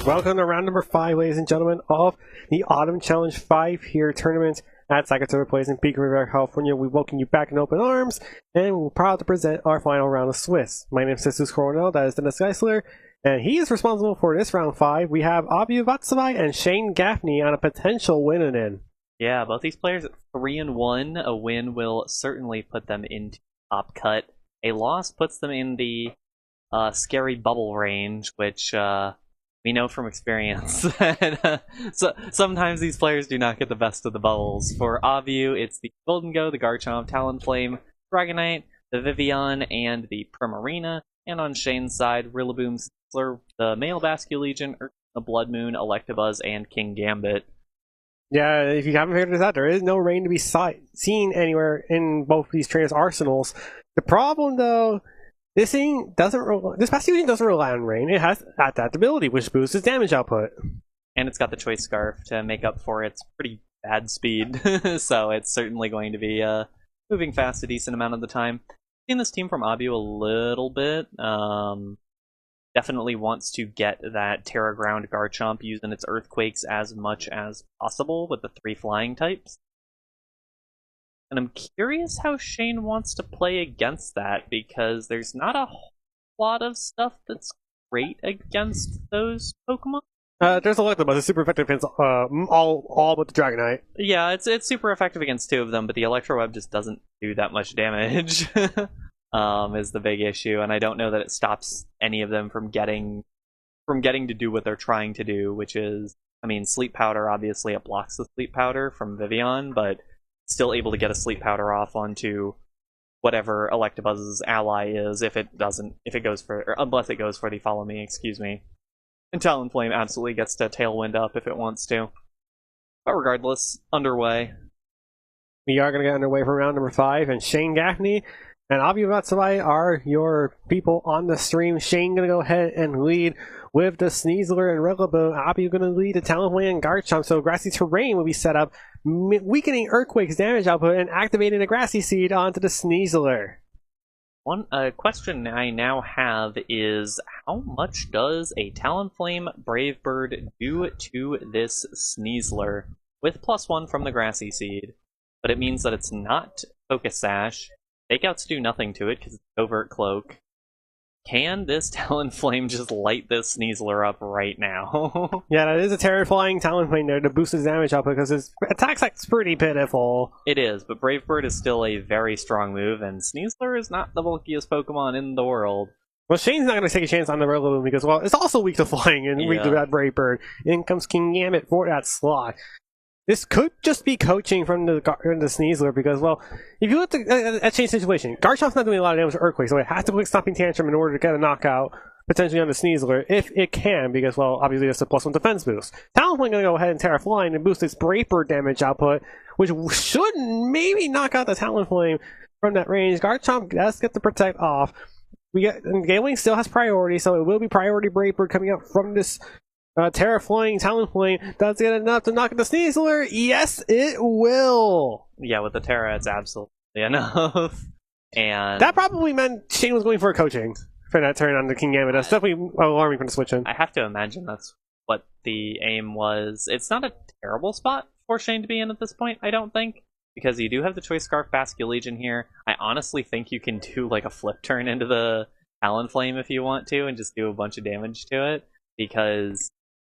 Welcome to round number 5, ladies and gentlemen, of the Autumn Challenge 5 here tournament at Sakatoro Place in Pico Rivera, California. We welcome you back in open arms, and we're proud to present our final round of Swiss. My name is Jesus Coronel, that is Dennis Geisler, and he is responsible for this round 5. We have Abhyu, Vatsavai, and Shane Gaffney on a potential win-in. Yeah, both these players at 3-1. A win will certainly put them into top cut. A loss puts them in the scary bubble range, which we know from experience that so sometimes these players do not get the best of the bubbles. For Abhyu, it's the Golden Go, the Garchomp, Talonflame, Dragonite, the Vivillon, and the Primarina. And on Shane's side, Rillaboom, Sizzler, the Male Basculegion, the Blood Moon, Electabuzz, and King Gambit. Yeah, if you haven't figured this out, there is no rain to be seen anywhere in both these trainers' arsenals. The problem, though, this Basculegion doesn't rely on rain. It has adaptability, which boosts its damage output. And it's got the Choice Scarf to make up for its pretty bad speed, so it's certainly going to be moving fast a decent amount of the time. Seen this team from Abhyu a little bit. Definitely wants to get that Terra Ground Garchomp using its Earthquakes as much as possible with the 3 flying types. And I'm curious how Shane wants to play against that, because there's not a whole lot of stuff that's great against those Pokemon. There's Electabuzz. It's super effective against all but the Dragonite. Yeah, it's super effective against 2 of them, but the Electro Web just doesn't do that much damage. Is the big issue, and I don't know that it stops any of them from getting to do what they're trying to do, which is, I mean, Sleep Powder, obviously it blocks the Sleep Powder from Vivillon, but still able to get a Sleep Powder off onto whatever Electabuzz's ally is, unless it goes for the Follow Me, excuse me. And Talonflame absolutely gets to Tailwind up if it wants to. But regardless, underway. We are going to get underway for round number 5, and Shane Gaffney and Abhyu Vatsavai are your people on the stream. Shane going to go ahead and lead with the Sneasler and Rillaboom. Abhyu going to lead the Talonflame and Garchomp, so grassy terrain will be set up, weakening Earthquake's damage output and activating a Grassy Seed onto the Sneasler. One question I now have is, how much does a Talonflame Brave Bird do to this Sneasler? With +1 from the Grassy Seed, but it means that it's not Focus Sash. Takeouts do nothing to it because it's Covert Cloak. Can this Talonflame just light this Sneasler up right now? Yeah, that is a terrifying Talonflame there to boost his damage output because his attack set's pretty pitiful. It is, but Brave Bird is still a very strong move, and Sneasler is not the bulkiest Pokemon in the world. Well, Shane's not going to take a chance on the Rillaboom because, well, it's also weak to flying and weak to that Brave Bird. In comes King Gambit for that slot. This could just be coaching from the Sneasler because, well, if you look at Shane's situation, Garchomp's not doing a lot of damage to Earthquake, so it has to put Stomping Tantrum in order to get a knockout, potentially on the Sneasler, if it can, because, well, obviously it's a +1 defense boost. Talonflame going to go ahead and Terra Flying and boost its Brave Bird damage output, which should maybe knock out the Talonflame from that range. Garchomp does get the Protect off. Gailing still has priority, so it will be priority Brave Bird coming up from this Terra Flying Talonflame. Does it get enough to knock at the Sneasler? Yes, it will! Yeah, with the Terra, it's absolutely enough. And that probably meant Shane was going for a coaching for that turn on the King Gambit. That's definitely alarming from the switch in. I have to imagine that's what the aim was. It's not a terrible spot for Shane to be in at this point, I don't think, because you do have the Choice Scarf Basculegion here. I honestly think you can do like a flip turn into the Talonflame if you want to and just do a bunch of damage to it, because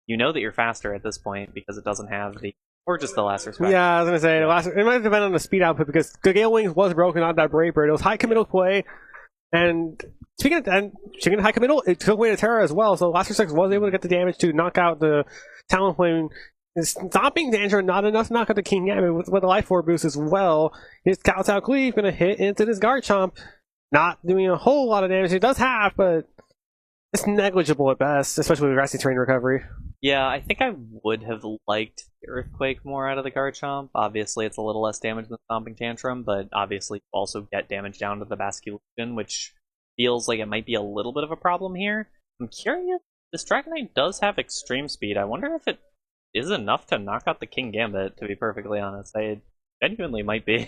you know that you're faster at this point because it doesn't have the, or just the Last Respect. Yeah, I was gonna say it might depend on the speed output because the Gale Wings was broken on that Brave Bird. It was high committal play, and speaking of high committal, it took away the Terra as well. So Last Respect was able to get the damage to knock out the Talonflame. Stomping Tantrum not enough to knock out the King Gambit with the Life Orb boost as well. His Kowtow Cleave gonna hit into this Garchomp, not doing a whole lot of damage. It does have, but it's negligible at best, especially with Grassy Terrain recovery. Yeah, I think I would have liked the Earthquake more out of the Garchomp. Obviously, it's a little less damage than Stomping Tantrum, but obviously you also get damage down to the Basculegion, which feels like it might be a little bit of a problem here. I'm curious, this Dragonite does have extreme speed. I wonder if it is enough to knock out the King Gambit, to be perfectly honest. genuinely might be.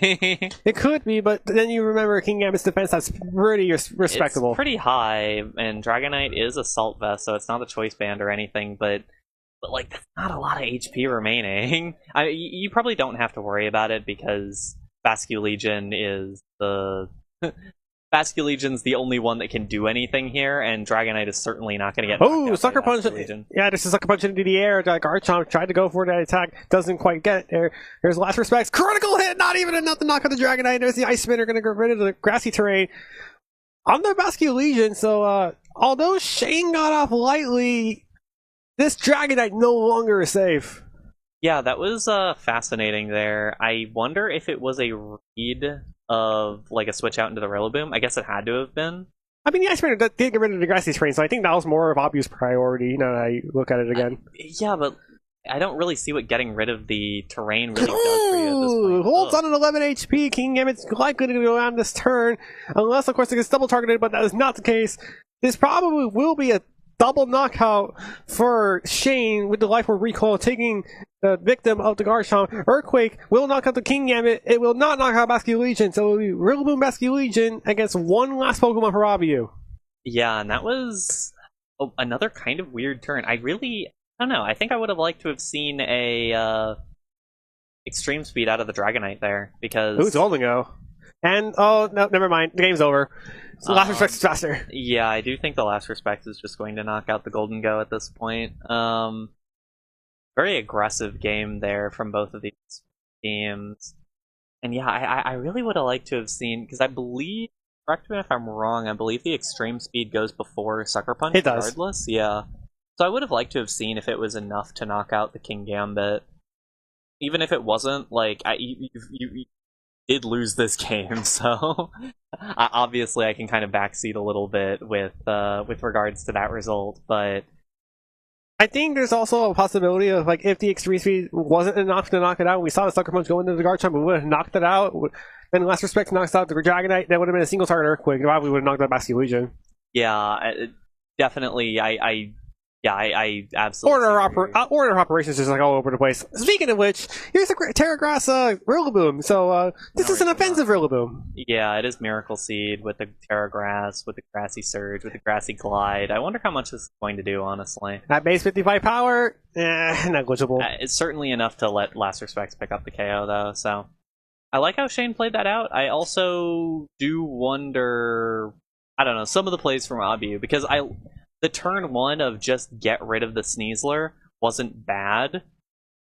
It could be, but then you remember King Gambit's defense, that's pretty respectable. It's pretty high, and Dragonite is Assault Vest, so it's not a choice band or anything, but like, that's not a lot of HP remaining. You probably don't have to worry about it, because Basculegion is the... Basculegion's the only one that can do anything here, and Dragonite is certainly not going to get knocked out Sucker by Punch! Basculegion. Yeah, this is Sucker Punch into the air. Like Garchomp tried to go for that attack, doesn't quite get it there. There's Last Respects, critical hit, not even enough to knock out the Dragonite. There's the Ice Spinner, going to get rid of the grassy terrain on the Basculegion. So, although Shane got off lightly, this Dragonite no longer is safe. Yeah, that was fascinating there. I wonder if it was a read of like a switch out into the Rillaboom. I guess it had to have been. I mean, the Ice Spinner did get rid of the grassy terrain, so I think that was more of Abhyu's priority now that I look at it again. Yeah, but I don't really see what getting rid of the terrain really does for you at this point. Holds on at 11 HP. King Gambit's likely to go on this turn, unless, of course, it gets double targeted, but that is not the case. This probably will be a double knockout for Shane with the Life Orb Recoil taking the victim of the Garchomp. Earthquake will knock out the King Gambit. It will not knock out Basculegion, so it will be Rillaboom Basculegion against one last Pokemon for Abhyu. Yeah, and that was another kind of weird turn. I don't know. I think I would have liked to have seen a Extreme Speed out of the Dragonite there, because... Who's holding go? And, oh, no, never mind. The game's over. So Last Respect is faster. Yeah, I do think the Last Respect is just going to knock out the Golden Go at this point. Very aggressive game there from both of these teams. And yeah, I really would have liked to have seen, because I believe, correct me if I'm wrong, I believe the Extreme Speed goes before Sucker Punch regardless. Yeah. So I would have liked to have seen if it was enough to knock out the King Gambit. Even if it wasn't, like, you did lose this game, so obviously I can kind of backseat a little bit with regards to that result, but I think there's also a possibility of, like, if the Extreme Speed wasn't enough to knock it out, we saw the Sucker Punch go into the Garchomp, we would have knocked it out, then Last Respect knocks out the Dragonite, that would have been a single target Earthquake, and probably would have knocked out Basculegion. Yeah, definitely, I absolutely order of operations is like all over the place. Speaking of which, here's a Terra Grass Rillaboom. So this is an offensive Rillaboom. Yeah, it is Miracle Seed with the Terra Grass, with the Grassy Surge, with the Grassy Glide. I wonder how much this is going to do, honestly. At base 55 power, negligible. It's certainly enough to let Last Respects pick up the KO, though, so... I like how Shane played that out. I also do wonder... I don't know, some of the plays from Abhyu, because the turn one of just get rid of the Sneasler wasn't bad,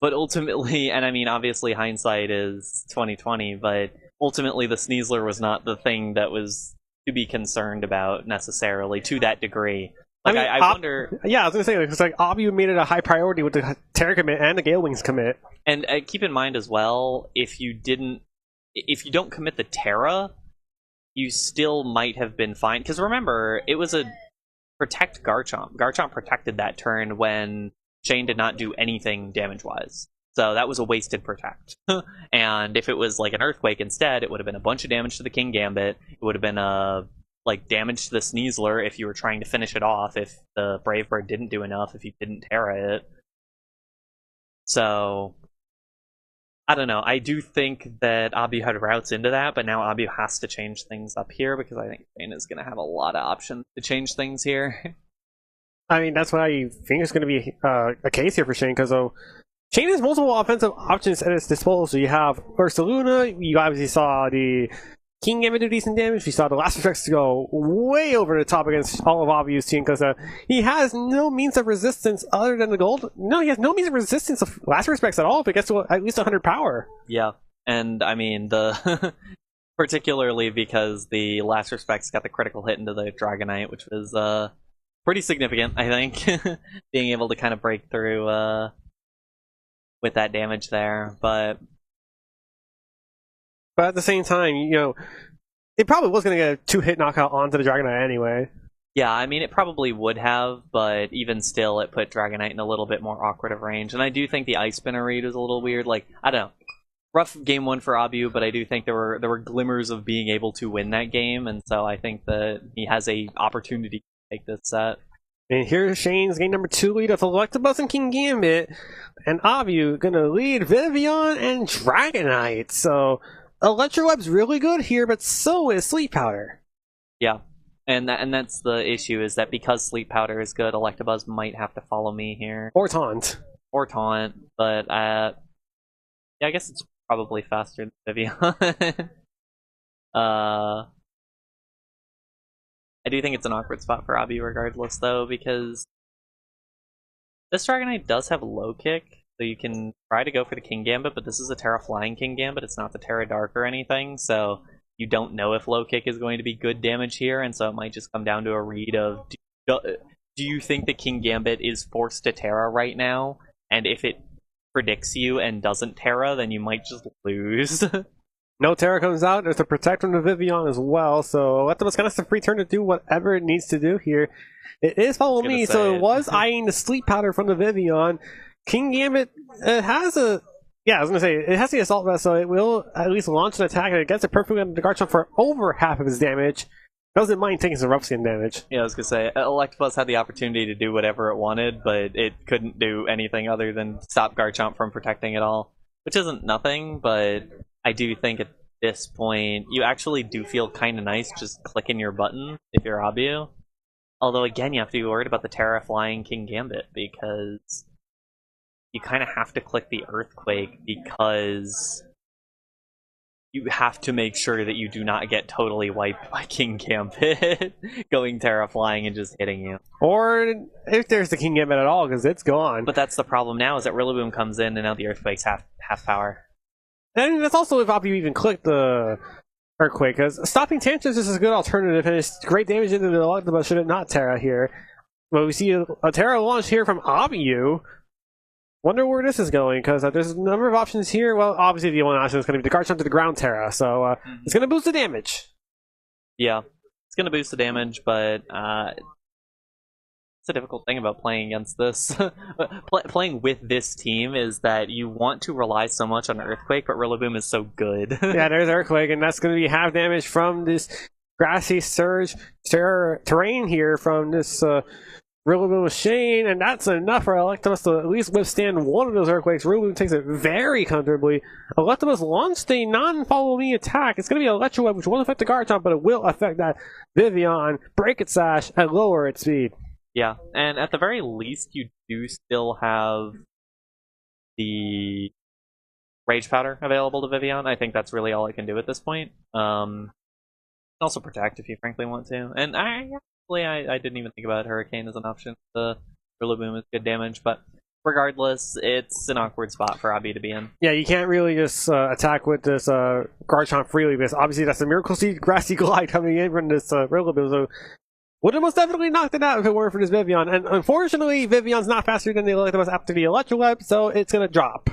but ultimately, and I mean, obviously hindsight is 2020, but ultimately the Sneasler was not the thing that was to be concerned about necessarily to that degree. Like, I wonder... Yeah, I was going to say, it's like Abhyu made it a high priority with the Terra commit and the Gale Wings commit. And keep in mind as well, if you don't commit the Terra, you still might have been fine. Because remember, it was a protect Garchomp. Garchomp protected that turn when Shane did not do anything damage-wise. So that was a wasted protect. And if it was like an Earthquake instead, it would have been a bunch of damage to the King Gambit. It would have been like damage to the Sneasler if you were trying to finish it off, if the Brave Bird didn't do enough, if you didn't Terra it. So... I don't know. I do think that Abhyu had routes into that, but now Abhyu has to change things up here because I think Shane is going to have a lot of options to change things here. I mean, that's why I think it's going to be a case here for Shane, because Shane has multiple offensive options at his disposal. So you have Ursaluna, you obviously saw the King Gambit do decent damage. You saw the Last Respects go way over the top against all of Abhyu's team because he has no means of resistance other than the gold. No, he has no means of resistance of Last Respects at all if it gets to at least 100 power. Yeah, and I mean, particularly because the Last Respects got the critical hit into the Dragonite, which was pretty significant, I think, being able to kind of break through with that damage there, But at the same time, it probably was going to get a 2-hit knockout onto the Dragonite anyway. Yeah, I mean, it probably would have, but even still, it put Dragonite in a little bit more awkward of range. And I do think the Ice Spinner read was a little weird. Like, I don't know. Rough game one for Abhyu, but I do think there were glimmers of being able to win that game, and so I think that he has a opportunity to take this set. And here's Shane's game number 2 lead of Electabuzz and Kingambit. And Abhyu gonna lead Vivillon and Dragonite. So Electroweb's really good here, but so is Sleep Powder. Yeah. And that's the issue, is that because Sleep Powder is good, Electabuzz might have to follow me here. Or Taunt. Or Taunt, but yeah, I guess it's probably faster than Vivillon. I do think it's an awkward spot for Abhyu regardless, though, because this Dragonite does have low kick, so you can try to go for the Kingambit, but this is a Terra Flying Kingambit, it's not the Terra Dark or anything, so you don't know if low kick is going to be good damage here, and so it might just come down to a read of, do you think the Kingambit is forced to Terra right now? And if it predicts you and doesn't Terra, then you might just lose. No Terra comes out. There's a Protect from the Vivillon as well, so Electabuzz kind of has a free turn to do whatever it needs to do here. It is Follow Me, so it was eyeing the Sleep Powder from the Vivillon. Kingambit has a... Yeah, I was going to say, it has the Assault Vest, so it will at least launch an attack, and it gets it perfectly on the Garchomp for over half of his damage. Doesn't mind taking some rough skin damage. Yeah, I was going to say, Electabuzz had the opportunity to do whatever it wanted, but it couldn't do anything other than stop Garchomp from protecting it all. Which isn't nothing, but I do think at this point, you actually do feel kind of nice just clicking your button if you're Abhyu. Although, again, you have to be worried about the Terra Flying Kingambit, because you kind of have to click the Earthquake, because you have to make sure that you do not get totally wiped by Kingambit going Terra Flying and just hitting you. Or if there's the Kingambit at all, because it's gone. But that's the problem now, is that Rillaboom comes in and now the Earthquake's half power. And that's also if Abhyu even clicked the Earthquake, because stopping Tantrums is a good alternative, and it's great damage into the Electabuzz should it not Terra here. But we see a Terra launch here from Abhyu. Wonder where this is going, because there's a number of options here. Well, obviously the only option is going to be the Garchomp to the ground Terra, so it's going to boost the damage. Yeah, it's going to boost the damage, but it's a difficult thing about playing against this. Playing with this team is that you want to rely so much on Earthquake, but Rillaboom is so good. Yeah, there's Earthquake, and that's going to be half damage from this Grassy Surge terrain here from this Rillaboom with Shane, and that's enough for Electabuzz to at least withstand one of those Earthquakes. Rillaboom takes it very comfortably. Electabuzz launched a non-follow me attack. It's going to be Electroweb, which won't affect the Garchomp, but it will affect that Vivillon, break its sash, and lower its speed. Yeah, and at the very least, you do still have the Rage Powder available to Vivillon. I think that's really all I can do at this point. Also Protect if you frankly want to. And I didn't even think about Hurricane as an option. The Rillaboom is good damage, but regardless, it's an awkward spot for Abhyu to be in. Yeah, you can't really just attack with this Garchomp freely, because obviously that's a Miracle Seed Grassy Glide coming in from this Rillaboom, so would have most definitely knocked it out if it weren't for this Vivillon. And unfortunately, Vivillon's not faster than the Electabuzz after the Electroweb, so it's going to drop.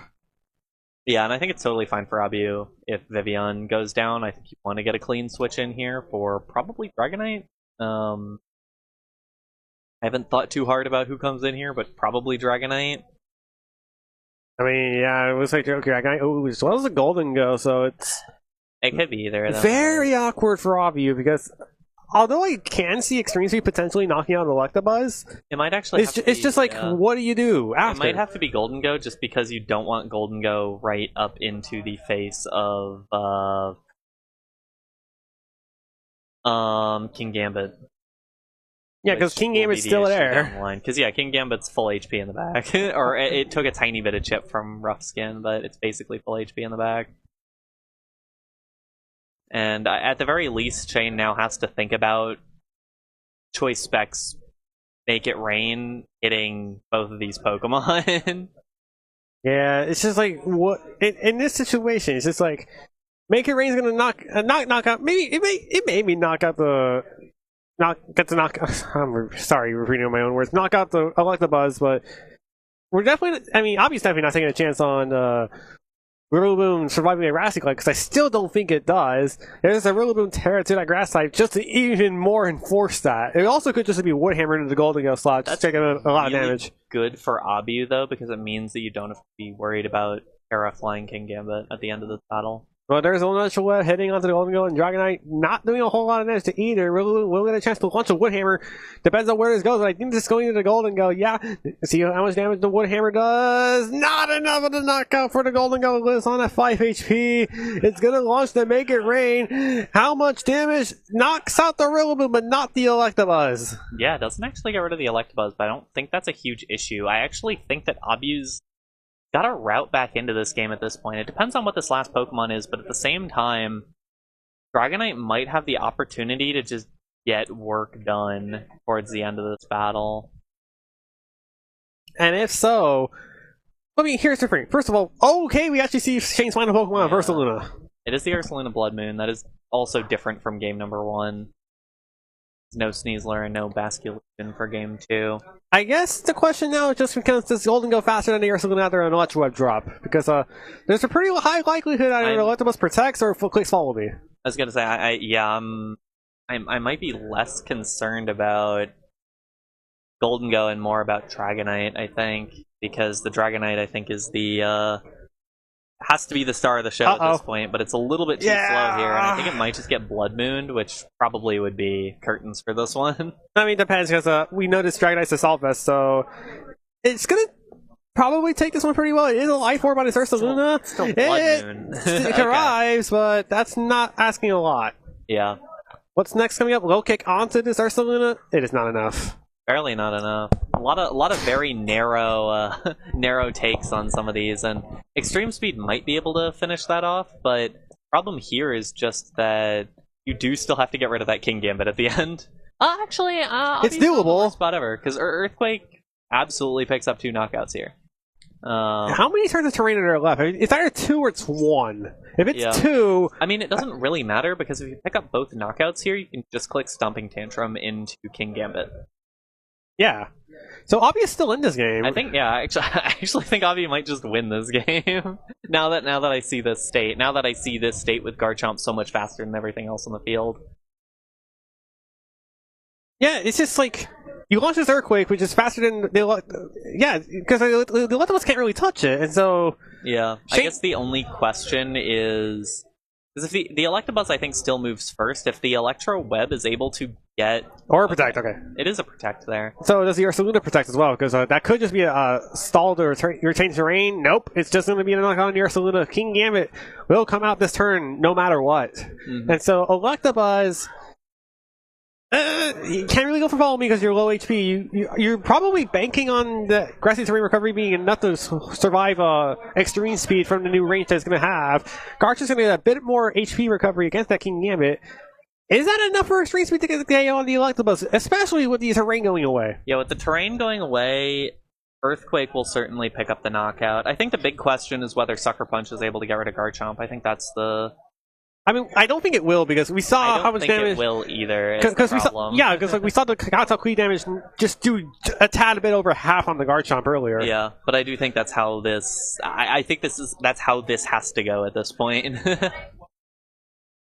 Yeah, and I think it's totally fine for Abhyu if Vivillon goes down. I think you want to get a clean switch in here for probably Dragonite. I haven't thought too hard about who comes in here, but probably Dragonite. I mean, yeah, it looks like Dragonite. Oh, as well as a Golden Go, so it could be either of them. Very awkward for Abhyu, because although I can see Extreme Speed potentially knocking out Electabuzz, it might actually. It's just like, what do you do after? It might have to be Golden Go, just because you don't want Golden Go right up into the face of Kingambit. Yeah, because Kingambit's still there. Because yeah, Kingambit's full HP in the back, or it took a tiny bit of chip from Rough Skin, but it's basically full HP in the back. And at the very least, Shane now has to think about Choice Specs Make It Rain hitting both of these Pokemon. Yeah, it's just like, what in this situation, it's just like, Make It Rain's gonna knock out. Maybe it may knock out the I'm sorry, repeating my own words. Knock out the Electabuzz, but we're definitely. I mean, obviously, definitely not taking a chance on Rillaboom surviving a Grassy Glide, because I still don't think it does. There's a Rillaboom Terra to that Grass type just to even more enforce that. It also could just be Wood Hammer into the Golden Ghost slot, just taking a lot of damage. Good for Abhyu though, because it means that you don't have to be worried about Terra Flying Kingambit at the end of this battle. Well, there's a Electro Web heading onto the Golden Go, and Dragonite not doing a whole lot of damage to either. We'll get a chance to launch a Wood Hammer. Depends on where this goes. I think this is going to the Golden Go. Yeah. See how much damage the Wood Hammer does. Not enough of the knockout for the Golden Go. It lives on at 5 HP. It's going to launch to Make It Rain. How much damage? Knocks out the Rillaboom, but not the Electabuzz. Yeah, it doesn't actually get rid of the Electabuzz, but I don't think that's a huge issue. I actually think that Abhyu's got a route back into this game at this point. It depends on what this last Pokemon is, but at the same time, Dragonite might have the opportunity to just get work done towards the end of this battle. And if so, I mean, here's the thing. First of all, okay, we actually see Shane's final Pokemon, Ursaluna. It is the Ursaluna Blood Moon. That is also different from game number 1. No Sneasler and no Basculation for game 2. I guess the question now is just because does Golden go faster than the Ursaluna out there on an Electro Web drop? Because there's a pretty high likelihood either Electabuzz protects or clicks follow me. I was gonna say, I might be less concerned about Golden Go and more about Dragonite, I think, because the Dragonite, I think, is the has to be the star of the show at this point, but it's a little bit too slow here, and I think it might just get Blood Mooned, which probably would be curtains for this one. I mean, depends, because we noticed Dragonite's Assault Vest, so it's gonna probably take this one pretty well. It is a Life Orb on his Ursaluna. Still Blood Moon. It arrives, but that's not asking a lot. Yeah. What's next coming up? Low Kick onto this Ursaluna? It is not enough. Barely not enough. A lot of very narrow narrow takes on some of these, and Extreme Speed might be able to finish that off, but the problem here is just that you do still have to get rid of that King Gambit at the end. Actually, it's doable. Spot ever, because Earthquake absolutely picks up 2 knockouts here. How many turns of terrain are there left? I mean, it's either 2 or it's 1. If it's 2... I mean, it doesn't really matter, because if you pick up both knockouts here, you can just click Stomping Tantrum into King Gambit. Yeah. So Abhyu's still in this game. I think, yeah, I actually think Abhyu might just win this game. now that I see this state. Now that I see this state with Garchomp so much faster than everything else on the field. Yeah, it's just like, you launch this Earthquake, which is faster than yeah, because the Electabuzz can't really touch it, and so... Yeah, I guess the only question is... Because if the Electabuzz, I think, still moves first. If the Electro Web is able to get... Or Protect, okay. It is a Protect there. So does the Ursaluna Protect as well? Because that could just be a stall to retain terrain. Nope, it's just going to be a knock on the Ursaluna. King Gambit will come out this turn no matter what. Mm-hmm. And so Electabuzz... you can't really go for Follow Me because you're low HP. You're probably banking on the Grassy Terrain Recovery being enough to survive Extreme Speed from the new range that it's going to have. Garchomp is going to get a bit more HP recovery against that King Gambit. Is that enough for Extreme Speed to get on the Electabuzz, especially with the terrain going away? Yeah, with the terrain going away, Earthquake will certainly pick up the knockout. I think the big question is whether Sucker Punch is able to get rid of Garchomp. I think that's the... I mean, I don't think it will, because we saw how much damage... I don't think it will either, because we saw the Kagato Kui damage just do a tad bit over half on the Garchomp earlier. Yeah, but I do think that's how this... I think that's how this has to go at this point.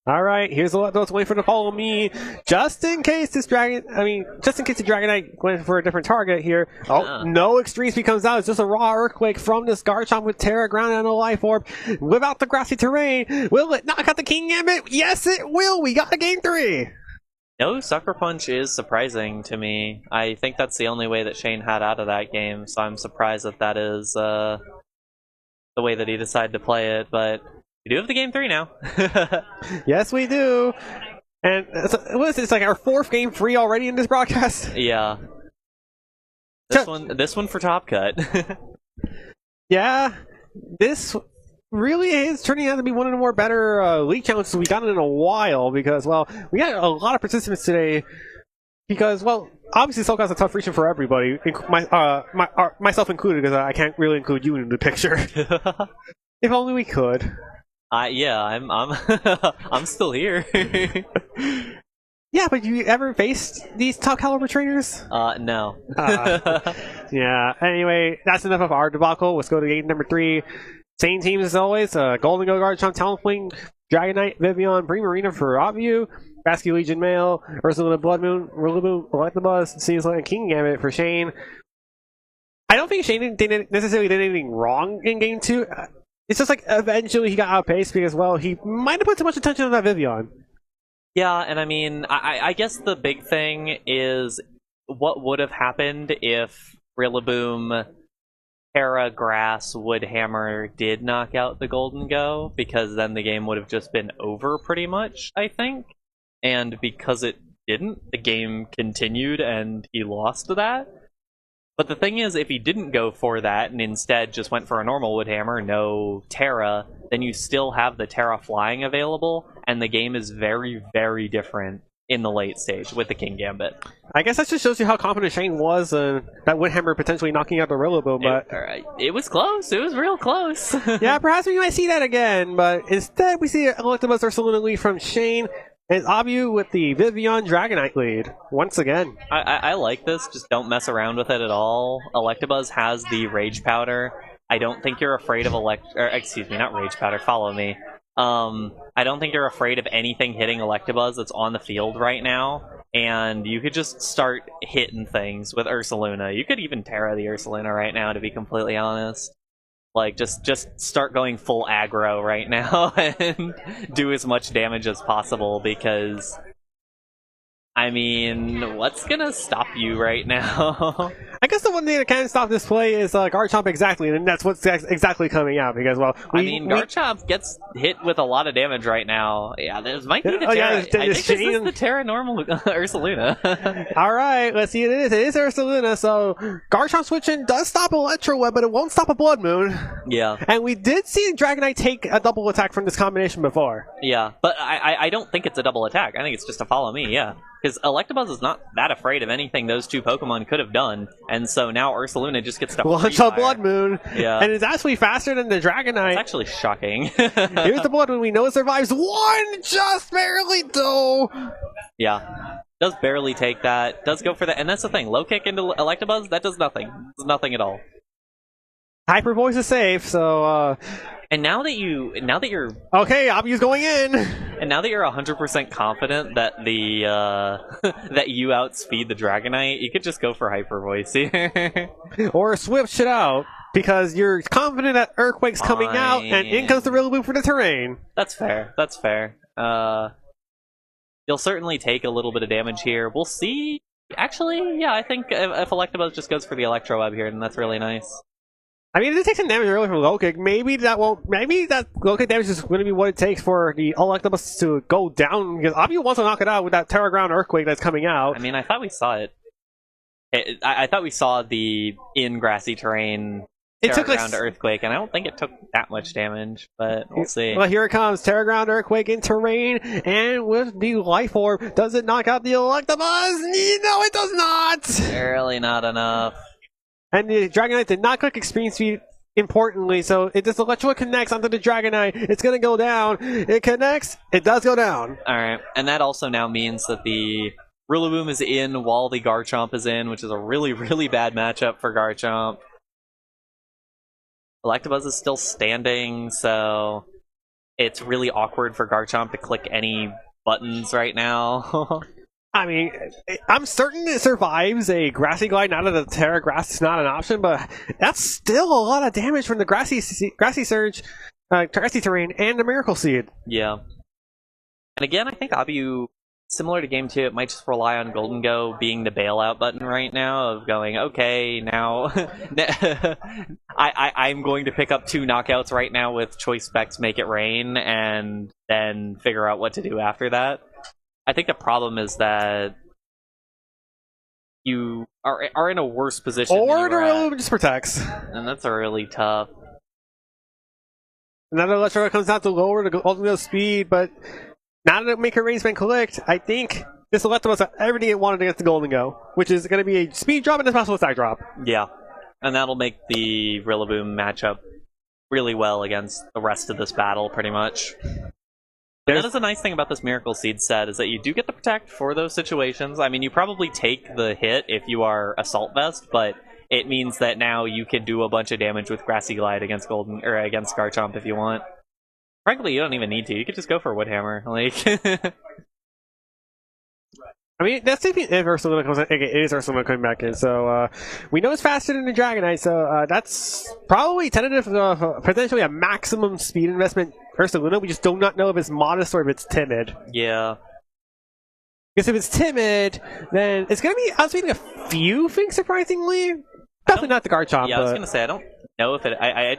Alright, here's the Electabuzz waiting for the Follow Me. Just in case the Dragonite went for a different target here. Oh, no Extreme Speed comes out. It's just a raw Earthquake from this Garchomp with Terra Ground and a Life Orb. Without the Grassy Terrain, will it knock out the King Gambit? Yes, it will! We got a Game 3! No, Sucker Punch is surprising to me. I think that's the only way that Shane had out of that game, so I'm surprised that is the way that he decided to play it, but... We do have the Game 3 now. Yes, we do. And what is it? It's like our 4th Game 3 already in this broadcast? Yeah. This one for Top Cut. Yeah. This really is turning out to be one of the more better league challenges we got in a while, because, well, we got a lot of participants today. Because, well, obviously Soulcast's a tough region for everybody, myself included, because I can't really include you in the picture. If only we could. Yeah, I'm still here. Yeah, but you ever faced these top caliber trainers? No. Yeah. Anyway, that's enough of our debacle. Let's go to game number 3. Same teams as always. Golden Go Garchomp, Talonflame, Dragonite, Vivian, Primarina for Abhyu, Basky Legion Male, Ursaluna Blood Moon, Rillaboom, Electabuzz, Sneasler, and King Gambit for Shane. I don't think Shane necessarily did anything wrong in game 2. it's just like eventually he got outpaced because, well, he might have put too much attention on that Vivian. Yeah, and I mean, I guess the big thing is what would have happened if Rillaboom, Terra, Grass, Woodhammer did knock out the Golden Go, because then the game would have just been over pretty much, I think. And because it didn't, the game continued and he lost to that. But the thing is, if he didn't go for that and instead just went for a normal Woodhammer, no Terra, then you still have the Terra flying available, and the game is very, very different in the late stage with the King Gambit. I guess that just shows you how confident Shane was that Woodhammer potentially knocking out the Rillaboom, but... It was close. It was real close. Yeah, perhaps we might see that again, but instead we see Electabuzz Ursaluna lead from Shane, and Abhyu with the Vivian Dragonite lead, once again. I like this, just don't mess around with it at all. Electabuzz has the Rage Powder. I don't think you're afraid of excuse me, not Rage Powder, follow me. I don't think you're afraid of anything hitting Electabuzz that's on the field right now, and you could just start hitting things with Ursaluna. You could even Terra the Ursaluna right now, to be completely honest. Like, just start going full aggro right now and do as much damage as possible, because, I mean, what's gonna stop you right now? I guess the one thing that can stop this play is Garchomp exactly, and that's what's exactly coming out, because, well... Garchomp gets hit with a lot of damage right now. Yeah, this might be the Terra. I think this is the Terra normal Ursaluna. Alright, let's see, it is Ursaluna, so Garchomp switching does stop Electro Web, but it won't stop a Blood Moon. Yeah. And we did see Dragonite take a double attack from this combination before. Yeah, but I don't think it's a double attack. I think it's just a follow me, yeah. Because Electabuzz is not that afraid of anything those two Pokemon could have done, and so now Ursaluna just gets to launch a Blood Moon, yeah, and it's actually faster than the Dragonite. It's actually shocking. Here's the Blood Moon. We know it survives one, just barely though. Yeah, does barely take that. Does go for that, and that's the thing. Low kick into Electabuzz, that does nothing. Does nothing at all. Hyper Voice is safe, so. And now that you're okay, Abhyu's going in. And now that you're 100% confident that the that you outspeed the Dragonite, you could just go for Hyper Voice here, or switch it out because you're confident that Earthquake's coming out, and in comes the Rillaboom for the terrain. That's fair. That's fair. You'll certainly take a little bit of damage here. We'll see. Actually, yeah, I think if Electabuzz just goes for the Electro Web here, then that's really nice. I mean, if it takes some damage early from low kick, maybe that low kick damage is going to be what it takes for the Electabuzz to go down, because Abhyu wants to knock it out with that Terra Ground Earthquake that's coming out. I mean, I thought we saw it. I thought we saw the in grassy terrain Terra Ground Earthquake, and I don't think it took that much damage, but we'll see. Well, here it comes, Terra Ground Earthquake in terrain, and with the Life Orb, does it knock out the Electabuzz? No, it does not! Barely not enough. And the Dragonite did not click Extreme Speed, importantly, so it just Electro connects onto the Dragonite. It's going to go down. It connects. It does go down. Alright, and that also now means that the Rillaboom is in while the Garchomp is in, which is a really, really bad matchup for Garchomp. Electabuzz is still standing, so it's really awkward for Garchomp to click any buttons right now. I mean, I'm certain it survives a Grassy Glide. Now that the Terra Grass is not an option, but that's still a lot of damage from the Grassy Surge, Grassy Terrain, and the Miracle Seed. Yeah. And again, I think Abhyu, similar to Game 2, it might just rely on Golden Go being the bailout button right now, of going, okay, now I'm going to pick up 2 knockouts right now with Choice Specs Make It Rain, and then figure out what to do after that. I think the problem is that you are in a worse position. Or the Rillaboom just protects. And that's really tough. Now the Electro comes out to lower the Golden Go speed, but now that Make It Rain's been clicked, I think this Electabuzz has everything it wanted against the Golden Go, which is going to be a speed drop and a possible attack drop. Yeah, and that'll make the Rillaboom matchup really well against the rest of this battle, pretty much. That is a nice thing about this Miracle Seed set, is that you do get the Protect for those situations. I mean, you probably take the hit if you are Assault Vest, but it means that now you can do a bunch of damage with Grassy Glide against against Garchomp if you want. Frankly, you don't even need to. You could just go for Woodhammer. Like, I mean, that's if Ursaluna comes in. Okay, it is Ursaluna coming back in. So we know it's faster than the Dragonite. So that's probably tentative, potentially a maximum speed investment. Ursaluna. We just do not know if it's modest or if it's timid. Yeah. Because if it's timid, then it's going to be outspeeding a few things, surprisingly. Definitely not the Garchomp. Yeah, I was going to say, I don't know if it... I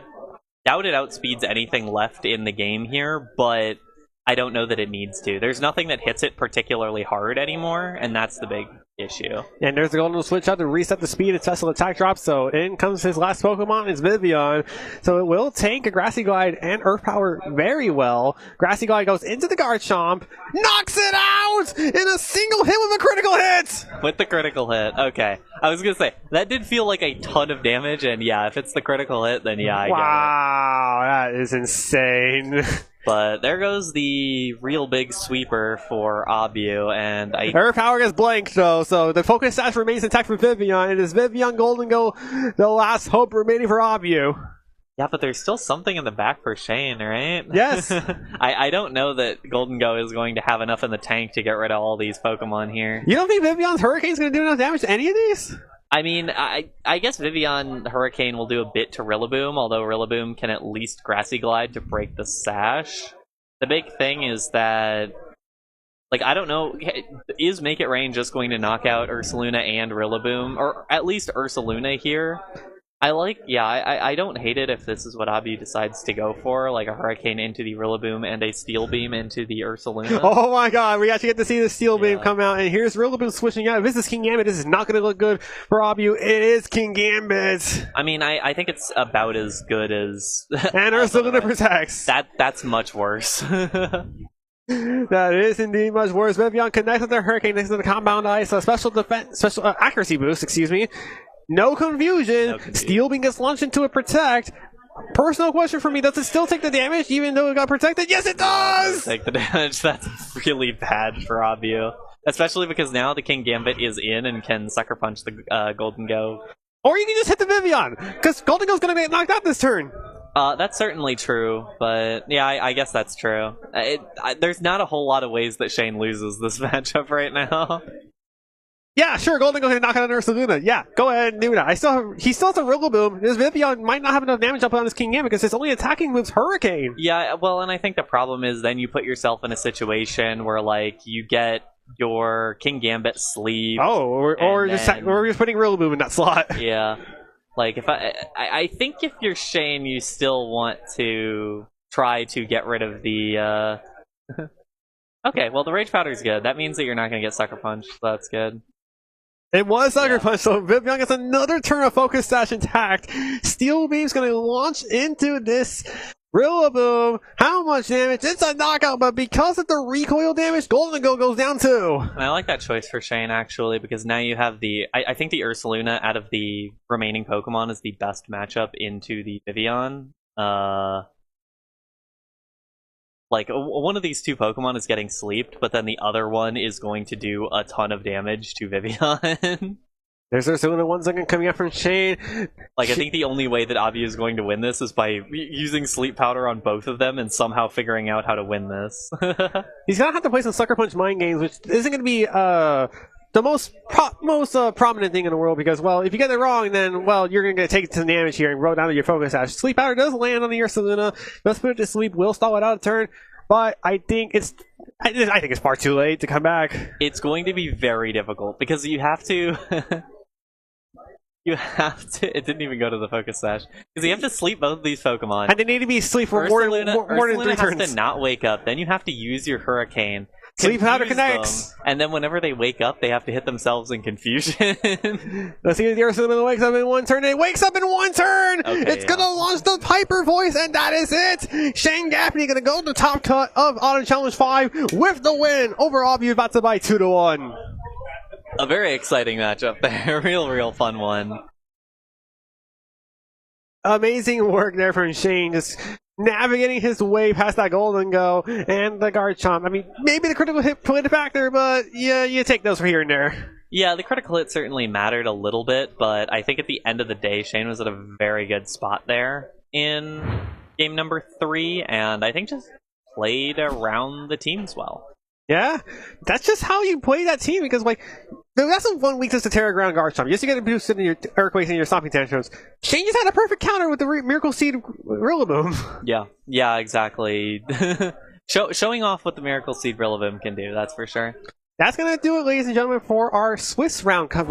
doubt it outspeeds anything left in the game here, but I don't know that it needs to. There's nothing that hits it particularly hard anymore, and that's the big issue. And there's the golden switch out to reset the speed and special attack drop, so in comes his last Pokemon, it's Vivian. So it will tank a Grassy Glide and Earth Power very well. Grassy Glide goes into the Garchomp, knocks it out in a single hit with a critical hit! With the critical hit, okay. I was going to say, that did feel like a ton of damage, and yeah, if it's the critical hit, then yeah, I get it. Wow, that is insane. But there goes the real big sweeper for Abhyu, and Earth Power gets blanked though, so the focus sash remains intact for Vivian. It is Vivian Golden Go, the last hope remaining for Abhyu. Yeah, but there's still something in the back for Shane, right? Yes. I don't know that Golden Go is going to have enough in the tank to get rid of all these Pokemon here. You don't think Vivian's Hurricane's going to do enough damage to any of these? I mean, I guess Vivian Hurricane will do a bit to Rillaboom, although Rillaboom can at least Grassy Glide to break the sash. The big thing is that, like, I don't know, is Make It Rain just going to knock out Ursaluna and Rillaboom? Or at least Ursaluna here? I don't hate it if this is what Abhyu decides to go for, like a Hurricane into the Rillaboom and a Steel Beam into the Ursaluna. Oh my god, we actually get to see the Steel Beam come out, and here's Rillaboom switching out. If this is King Gambit, this is not going to look good for Abhyu. It is King Gambit! I mean, I think it's about as good as... And Ursaluna protects! That's much worse. That is indeed much worse. Vivian connects with the Hurricane next to the Compound Ice, a special defense, accuracy boost, excuse me. No confusion. Steel Beam gets launched into a Protect. Personal question for me, does it still take the damage even though it got protected? Yes, it does! Take the damage. That's really bad for Abhyu. Especially because now the King Gambit is in and can Sucker Punch the Golden Go. Or you can just hit the Vivian, because Golden Go's going to get knocked out this turn. That's certainly true, but yeah, I guess that's true. There's not a whole lot of ways that Shane loses this matchup right now. Yeah, sure, Golden Go's gonna knock out Ursaluna. Yeah, go ahead and do that. He still has a Rillaboom. This Vivian might not have enough damage up on this King Gambit because his only attacking move's Hurricane. Yeah, well, and I think the problem is then you put yourself in a situation where, like, you get your King Gambit sleep. Oh, or just putting Rillaboom in that slot. Yeah. Like, if I think if you're Shane, you still want to try to get rid of the, Okay, well, the Rage Powder's good. That means that you're not gonna get Sucker Punch, so that's good. It was Sucker Punch, so Vivian gets another turn of Focus Sash intact. Steel Beam's going to launch into this Rillaboom. How much damage? It's a knockout, but because of the recoil damage, Golden Go goes down too. And I like that choice for Shane, actually, because now you have the... I think the Ursaluna out of the remaining Pokemon is the best matchup into the Vivian. Like, one of these two Pokemon is getting sleeped, but then the other one is going to do a ton of damage to Vivian. There's Ursaluna 1 second coming up from Shane. Like, I think the only way that Abhyu is going to win this is by using Sleep Powder on both of them and somehow figuring out how to win this. He's going to have to play some Sucker Punch Mind Games, which isn't going to be the most prominent thing in the world because, well, if you get it wrong, then, well, you're going to take some damage here and roll down to your Focus Sash. Sleep Powder does land on the Ursaluna. Let's put it to sleep. Will stall it out a turn. But I think it's far too late to come back. It's going to be very difficult because you have to... It didn't even go to the Focus Sash. Because you have to sleep both of these Pokemon. And they need to be asleep for more than 3 turns. Has to not wake up. Then you have to use your Hurricane. Sleep Powder connects! And then whenever they wake up, they have to hit themselves in confusion. Let's see if the Ursaluna wakes up in 1 turn. It wakes up in 1 turn! Okay, it's gonna launch the Piper Voice, and that is it! Shane Gaffney gonna go to the top cut of Autumn Challenge 5 with the win over Abhyu Vatsavai 2-1. A very exciting matchup there. Real fun one. Amazing work there from Shane, just navigating his way past that Golden Go and the Garchomp. I mean, maybe the critical hit played a factor, but yeah, you take those for here and there. Yeah, the critical hit certainly mattered a little bit, but I think at the end of the day, Shane was at a very good spot there in game number 3, and I think just played around the teams well. Yeah, that's just how you play that team, because, like, that's the one weakness to Terra Ground Guard Stomp. Yes, you get a boost in your Earthquakes and your Stomping Tantrums. Shane just had a perfect counter with the Miracle Seed Rillaboom. Yeah, exactly. Showing off what the Miracle Seed Rillaboom can do, that's for sure. That's going to do it, ladies and gentlemen, for our Swiss round coverage.